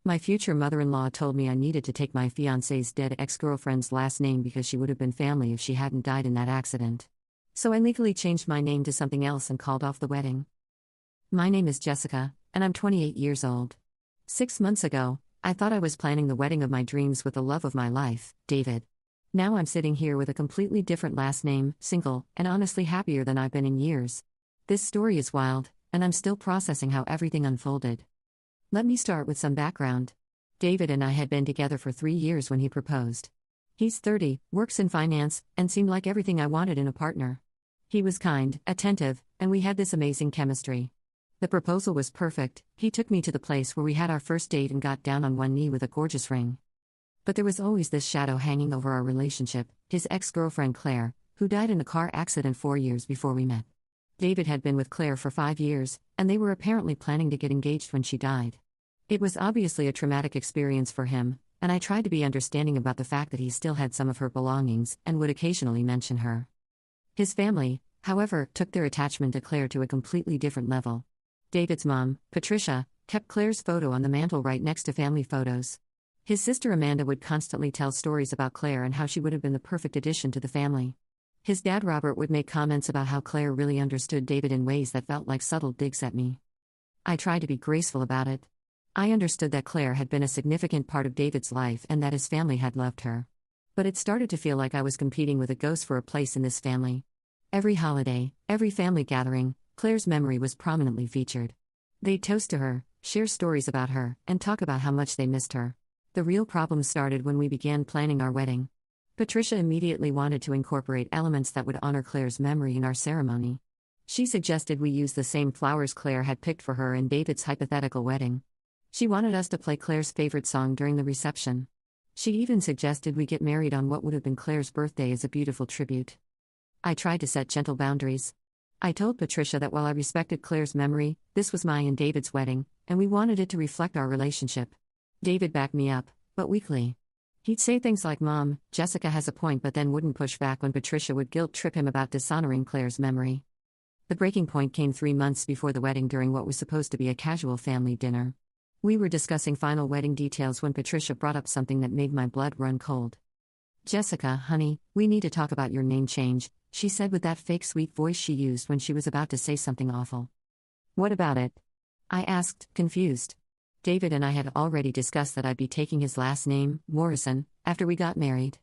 My future mother-in-law told me I needed to take my fiancé's dead ex-girlfriend's last name because she would have been family if she hadn't died in that accident. So I legally changed my name to something else and called off the wedding. My name is Jessica, and I'm 28 years old. 6 months ago, I thought I was planning the wedding of my dreams with the love of my life, David. Now I'm sitting here with a completely different last name, single, and honestly happier than I've been in years. This story is wild, and I'm still processing how everything unfolded. Let me start with some background. David and I had been together for 3 years when he proposed. He's 30, works in finance, and seemed like everything I wanted in a partner. He was kind, attentive, and we had this amazing chemistry. The proposal was perfect. He took me to the place where we had our first date and got down on one knee with a gorgeous ring. But there was always this shadow hanging over our relationship, his ex-girlfriend Claire, who died in a car accident 4 years before we met. David had been with Claire for 5 years, and they were apparently planning to get engaged when she died. It was obviously a traumatic experience for him, and I tried to be understanding about the fact that he still had some of her belongings and would occasionally mention her. His family, however, took their attachment to Claire to a completely different level. David's mom, Patricia, kept Claire's photo on the mantle right next to family photos. His sister Amanda would constantly tell stories about Claire and how she would have been the perfect addition to the family. His dad Robert would make comments about how Claire really understood David in ways that felt like subtle digs at me. I tried to be graceful about it. I understood that Claire had been a significant part of David's life and that his family had loved her. But it started to feel like I was competing with a ghost for a place in this family. Every holiday, every family gathering, Claire's memory was prominently featured. They'd toast to her, share stories about her, and talk about how much they missed her. The real problem started when we began planning our wedding. Patricia immediately wanted to incorporate elements that would honor Claire's memory in our ceremony. She suggested we use the same flowers Claire had picked for her in David's hypothetical wedding. She wanted us to play Claire's favorite song during the reception. She even suggested we get married on what would have been Claire's birthday as a beautiful tribute. I tried to set gentle boundaries. I told Patricia that while I respected Claire's memory, this was my and David's wedding, and we wanted it to reflect our relationship. David backed me up, but weakly. He'd say things like, "Mom, Jessica has a point," but then wouldn't push back when Patricia would guilt-trip him about dishonoring Claire's memory. The breaking point came 3 months before the wedding during what was supposed to be a casual family dinner. We were discussing final wedding details when Patricia brought up something that made my blood run cold. "Jessica, honey, we need to talk about your name change," she said with that fake sweet voice she used when she was about to say something awful. "What about it?" I asked, confused. David and I had already discussed that I'd be taking his last name, Morrison, after we got married.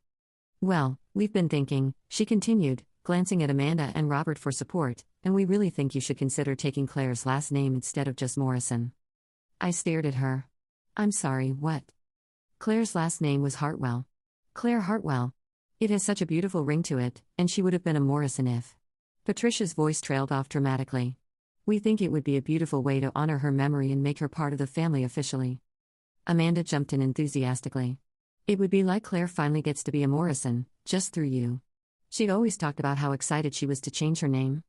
"Well, we've been thinking," she continued, glancing at Amanda and Robert for support, "and we really think you should consider taking Claire's last name instead of just Morrison." I stared at her. "I'm sorry, what?" Claire's last name was Hartwell. Claire Hartwell. It has such a beautiful ring to it, and she would have been a Morrison if. Patricia's voice trailed off dramatically. "We think it would be a beautiful way to honor her memory and make her part of the family officially." Amanda jumped in enthusiastically. "It would be like Claire finally gets to be a Morrison, just through you." She'd always talked about how excited she was to change her name.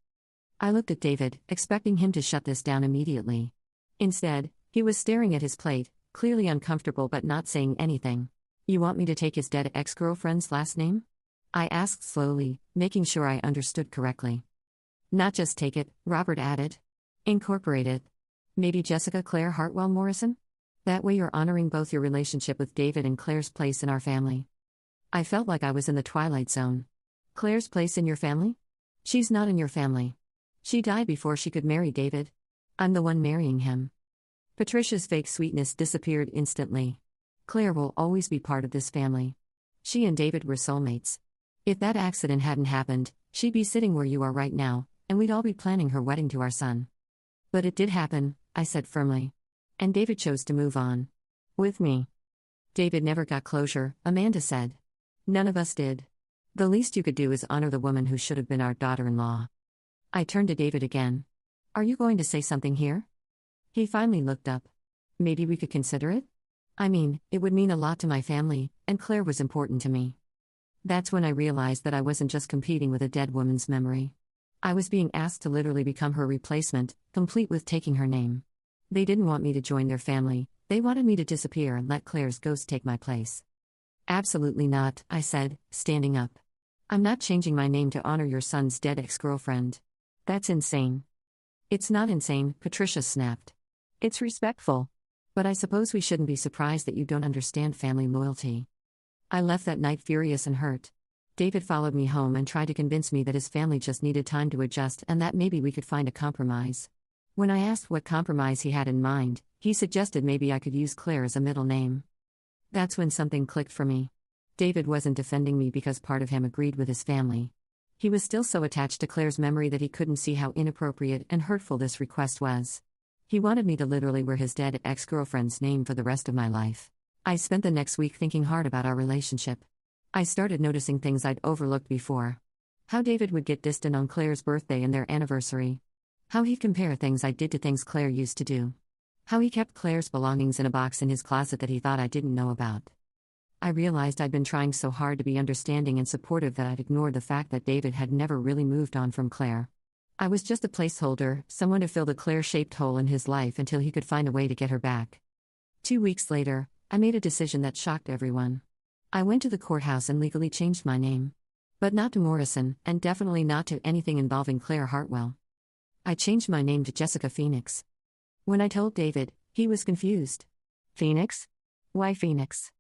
I looked at David, expecting him to shut this down immediately. Instead, he was staring at his plate, clearly uncomfortable but not saying anything. "You want me to take his dead ex-girlfriend's last name?" I asked slowly, making sure I understood correctly. "Not just take it," Robert added. "Incorporate it. Maybe Jessica Claire Hartwell Morrison? That way you're honoring both your relationship with David and Claire's place in our family." I felt like I was in the twilight zone. "Claire's place in your family? She's not in your family. She died before she could marry David. I'm the one marrying him." Patricia's fake sweetness disappeared instantly. "Claire will always be part of this family. She and David were soulmates. If that accident hadn't happened, she'd be sitting where you are right now, and we'd all be planning her wedding to our son." "But it did happen," I said firmly. "And David chose to move on. With me." "David never got closure," Amanda said. "None of us did. The least you could do is honor the woman who should have been our daughter-in-law." I turned to David again. "Are you going to say something here?" He finally looked up. "Maybe we could consider it? I mean, it would mean a lot to my family, and Claire was important to me." That's when I realized that I wasn't just competing with a dead woman's memory. I was being asked to literally become her replacement, complete with taking her name. They didn't want me to join their family, they wanted me to disappear and let Claire's ghost take my place. "Absolutely not," I said, standing up. "I'm not changing my name to honor your son's dead ex-girlfriend. That's insane." "It's not insane," Patricia snapped. "It's respectful. But I suppose we shouldn't be surprised that you don't understand family loyalty. I left that night furious and hurt. David followed me home and tried to convince me that his family just needed time to adjust and that maybe we could find a compromise. When I asked what compromise he had in mind, he suggested maybe I could use Claire as a middle name. That's when something clicked for me. David wasn't defending me because part of him agreed with his family. He was still so attached to Claire's memory that he couldn't see how inappropriate and hurtful this request was. He wanted me to literally wear his dead ex-girlfriend's name for the rest of my life. I spent the next week thinking hard about our relationship. I started noticing things I'd overlooked before. How David would get distant on Claire's birthday and their anniversary. How he'd compare things I did to things Claire used to do. How he kept Claire's belongings in a box in his closet that he thought I didn't know about. I realized I'd been trying so hard to be understanding and supportive that I'd ignored the fact that David had never really moved on from Claire. I was just a placeholder, someone to fill the Claire-shaped hole in his life until he could find a way to get her back. 2 weeks later, I made a decision that shocked everyone. I went to the courthouse and legally changed my name. But not to Morrison, and definitely not to anything involving Claire Hartwell. I changed my name to Jessica Phoenix. When I told David, he was confused. Phoenix? Why Phoenix?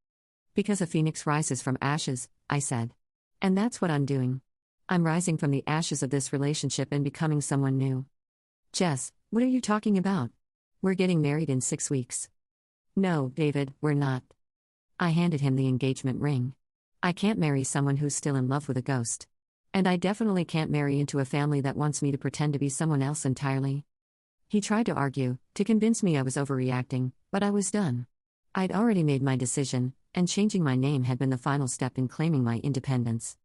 Because a phoenix rises from ashes, I said. And that's what I'm doing. I'm rising from the ashes of this relationship and becoming someone new. Jess, what are you talking about? We're getting married in 6 weeks. No, David, we're not. I handed him the engagement ring. I can't marry someone who's still in love with a ghost. And I definitely can't marry into a family that wants me to pretend to be someone else entirely. He tried to argue, to convince me I was overreacting, but I was done. I'd already made my decision, and changing my name had been the final step in claiming my independence.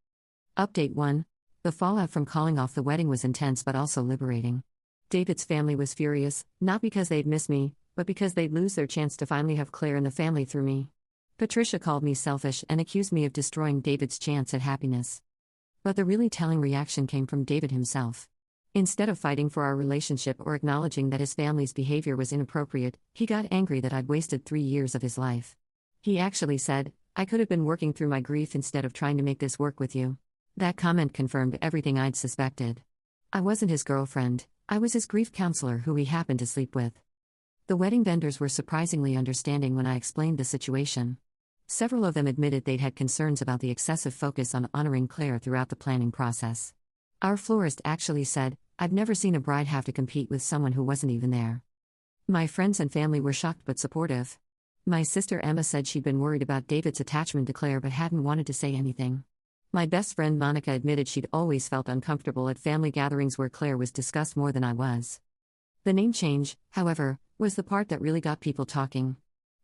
Update 1. The fallout from calling off the wedding was intense but also liberating. David's family was furious, not because they'd miss me, but because they'd lose their chance to finally have Claire in the family through me. Patricia called me selfish and accused me of destroying David's chance at happiness. But the really telling reaction came from David himself. Instead of fighting for our relationship or acknowledging that his family's behavior was inappropriate, he got angry that I'd wasted 3 years of his life. He actually said, "I could have been working through my grief instead of trying to make this work with you." That comment confirmed everything I'd suspected. I wasn't his girlfriend, I was his grief counselor who he happened to sleep with. The wedding vendors were surprisingly understanding when I explained the situation. Several of them admitted they'd had concerns about the excessive focus on honoring Claire throughout the planning process. Our florist actually said, "I've never seen a bride have to compete with someone who wasn't even there." My friends and family were shocked but supportive. My sister Emma said she'd been worried about David's attachment to Claire but hadn't wanted to say anything. My best friend Monica admitted she'd always felt uncomfortable at family gatherings where Claire was discussed more than I was. The name change, however, was the part that really got people talking.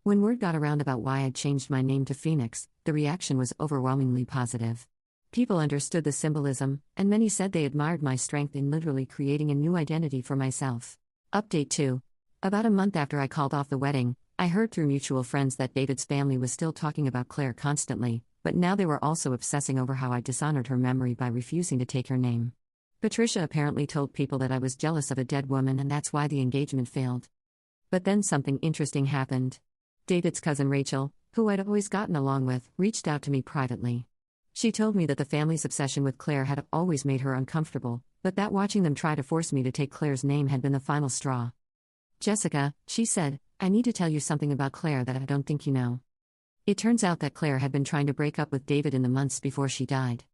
When word got around about why I'd changed my name to Phoenix, the reaction was overwhelmingly positive. People understood the symbolism, and many said they admired my strength in literally creating a new identity for myself. Update 2. About a month after I called off the wedding, I heard through mutual friends that David's family was still talking about Claire constantly, but now they were also obsessing over how I dishonored her memory by refusing to take her name. Patricia apparently told people that I was jealous of a dead woman and that's why the engagement failed. But then something interesting happened. David's cousin Rachel, who I'd always gotten along with, reached out to me privately. She told me that the family's obsession with Claire had always made her uncomfortable, but that watching them try to force me to take Claire's name had been the final straw. "Jessica," she said, "I need to tell you something about Claire that I don't think you know." It turns out that Claire had been trying to break up with David in the months before she died.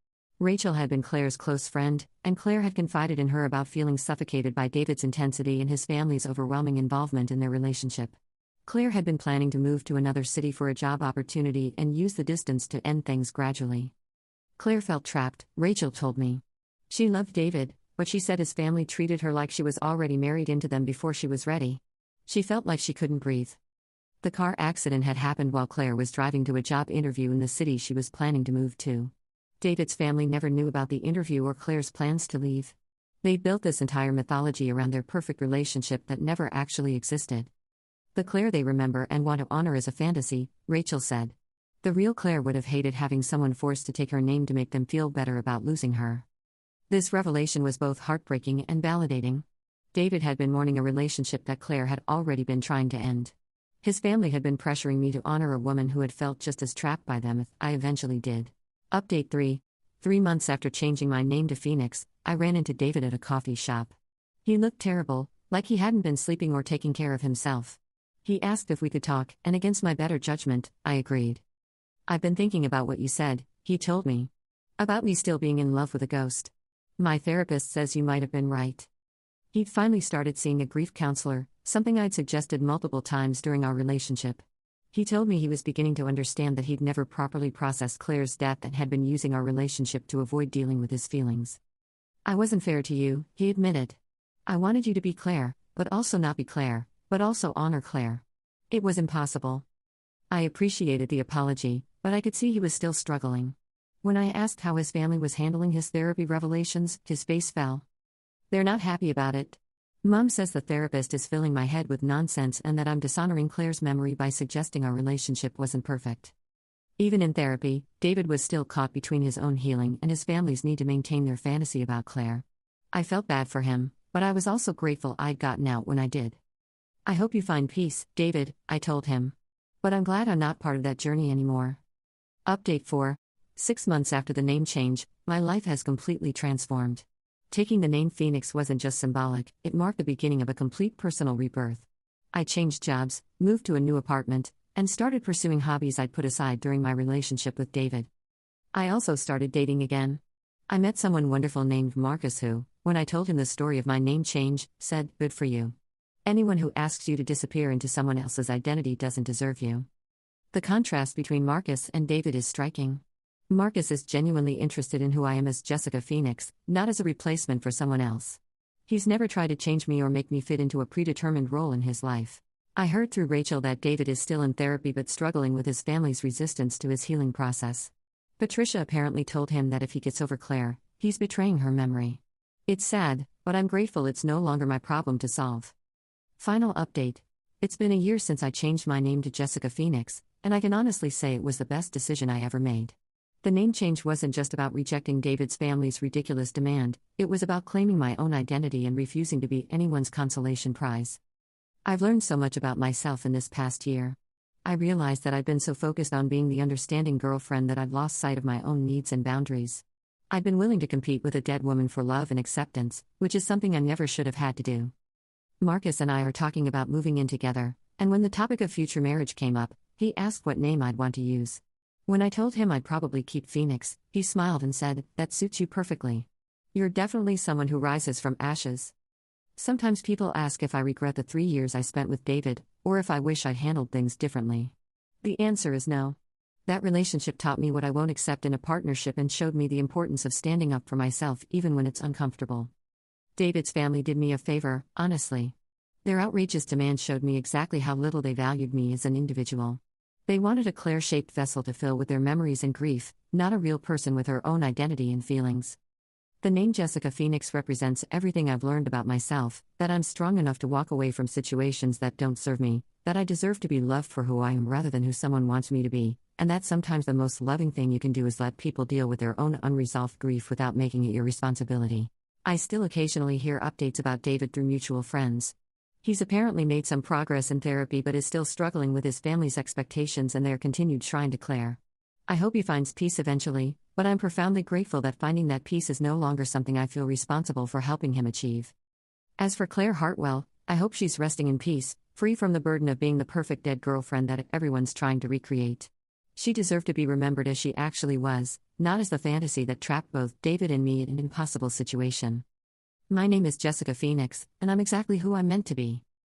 Rachel had been Claire's close friend, and Claire had confided in her about feeling suffocated by David's intensity and his family's overwhelming involvement in their relationship. Claire had been planning to move to another city for a job opportunity and use the distance to end things gradually. Claire felt trapped, Rachel told me. She loved David, but she said his family treated her like she was already married into them before she was ready. She felt like she couldn't breathe. The car accident had happened while Claire was driving to a job interview in the city she was planning to move to. David's family never knew about the interview or Claire's plans to leave. They built this entire mythology around their perfect relationship that never actually existed. The Claire they remember and want to honor is a fantasy, Rachel said. The real Claire would have hated having someone forced to take her name to make them feel better about losing her. This revelation was both heartbreaking and validating. David had been mourning a relationship that Claire had already been trying to end. His family had been pressuring me to honor a woman who had felt just as trapped by them if I eventually did. Update 3. 3 months after changing my name to Phoenix, I ran into David at a coffee shop. He looked terrible, like he hadn't been sleeping or taking care of himself. He asked if we could talk, and against my better judgment, I agreed. "I've been thinking about what you said," he told me. "About me still being in love with a ghost. My therapist says you might have been right." He'd finally started seeing a grief counselor, something I'd suggested multiple times during our relationship. He told me he was beginning to understand that he'd never properly processed Claire's death and had been using our relationship to avoid dealing with his feelings. "I wasn't fair to you," he admitted. "I wanted you to be Claire, but also not be Claire, but also honor Claire. It was impossible." I appreciated the apology, but I could see he was still struggling. When I asked how his family was handling his therapy revelations, his face fell. "They're not happy about it. Mom says the therapist is filling my head with nonsense and that I'm dishonoring Claire's memory by suggesting our relationship wasn't perfect." Even in therapy, David was still caught between his own healing and his family's need to maintain their fantasy about Claire. I felt bad for him, but I was also grateful I'd gotten out when I did. "I hope you find peace, David," I told him. "But I'm glad I'm not part of that journey anymore." Update 4. 6 months after the name change, my life has completely transformed. Taking the name Phoenix wasn't just symbolic, it marked the beginning of a complete personal rebirth. I changed jobs, moved to a new apartment, and started pursuing hobbies I'd put aside during my relationship with David. I also started dating again. I met someone wonderful named Marcus who, when I told him the story of my name change, said, "Good for you. Anyone who asks you to disappear into someone else's identity doesn't deserve you." The contrast between Marcus and David is striking. Marcus is genuinely interested in who I am as Jessica Phoenix, not as a replacement for someone else. He's never tried to change me or make me fit into a predetermined role in his life. I heard through Rachel that David is still in therapy but struggling with his family's resistance to his healing process. Patricia apparently told him that if he gets over Claire, he's betraying her memory. It's sad, but I'm grateful it's no longer my problem to solve. Final update. It's been a year since I changed my name to Jessica Phoenix, and I can honestly say it was the best decision I ever made. The name change wasn't just about rejecting David's family's ridiculous demand, it was about claiming my own identity and refusing to be anyone's consolation prize. I've learned so much about myself in this past year. I realized that I'd been so focused on being the understanding girlfriend that I'd lost sight of my own needs and boundaries. I'd been willing to compete with a dead woman for love and acceptance, which is something I never should have had to do. Marcus and I are talking about moving in together, and when the topic of future marriage came up, he asked what name I'd want to use. When I told him I'd probably keep Phoenix, he smiled and said, "That suits you perfectly. You're definitely someone who rises from ashes." Sometimes people ask if I regret the 3 years I spent with David, or if I wish I'd handled things differently. The answer is no. That relationship taught me what I won't accept in a partnership and showed me the importance of standing up for myself even when it's uncomfortable. David's family did me a favor, honestly. Their outrageous demands showed me exactly how little they valued me as an individual. They wanted a Claire-shaped vessel to fill with their memories and grief, not a real person with her own identity and feelings. The name Jessica Phoenix represents everything I've learned about myself, that I'm strong enough to walk away from situations that don't serve me, that I deserve to be loved for who I am rather than who someone wants me to be, and that sometimes the most loving thing you can do is let people deal with their own unresolved grief without making it your responsibility. I still occasionally hear updates about David through mutual friends. He's apparently made some progress in therapy but is still struggling with his family's expectations and their continued shrine to Claire. I hope he finds peace eventually, but I'm profoundly grateful that finding that peace is no longer something I feel responsible for helping him achieve. As for Claire Hartwell, I hope she's resting in peace, free from the burden of being the perfect dead girlfriend that everyone's trying to recreate. She deserved to be remembered as she actually was, not as the fantasy that trapped both David and me in an impossible situation. My name is Jessica Phoenix, and I'm exactly who I'm meant to be.